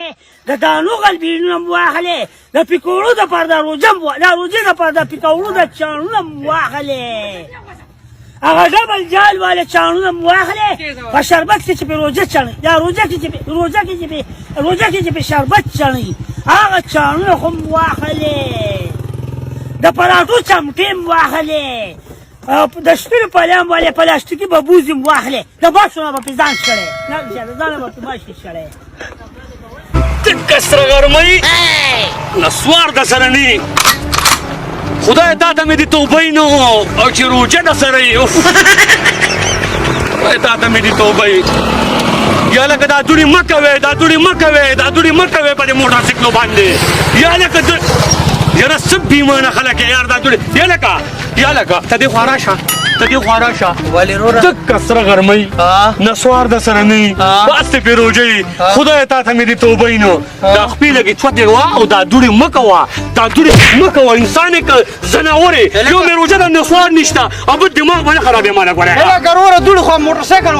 واخلې د دانو غلبیلونه مو واخلې د پیکوړو دپاره د روژه د روژې دپاره د پیکوړو د چاڼونه مو واخلې هغه ډبل جال والا چاڼونه مو واخلې په شربت کې چې پې روژه چڼي دا روژه کې چې پې شربت چڼي هغه چاڼونه خو مو واخلې د پراټو چمټې مو واخلې د شپېرو پلیان والې پلاستیکي ببوزې مو واخلې د باسو نه به پې ځان شړی نه د ځانه به پې ماشې شړی تکه سره غرمۍ نسوار د سره نی خدای تا ته مې د توبې نو او چې روژه د سره یې خدای تا ته مې د توبې یا لکه دا دوړې مه کوې دا دوړې مه کوې په دې موټر سایکلو باندې یا لکه یاره څه بیمانه خلک یار دا دوړې یا لکه ته دې خوا راشه ولې وروره تکه سره غرمۍ نسوار د سره نه یي بس دې پې روژه یي خدای تا ته مې د توبې نو دا خپې لږې چوتې وه او دا دوړې مه کوه انسان یې که ځناور یې یو مې روژه د نسوار نشته او بل دماغ به نه خرابې ماله ګوره لکه وروره دوړې خو موټرسایکل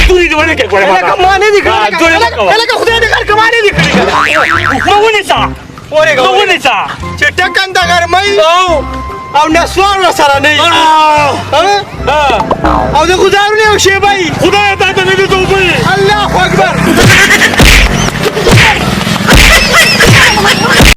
دوړې دې ونه کې ګوره لکه ما نه دي کړي لکه خدای دې کړ که ما نه دي کړي ما ونیسه چې ټکن د غرمۍ او نسوار ورسره نه وي او د ګزارونې یو شیبه وي خدای تا ته مې د توبې الله اکبر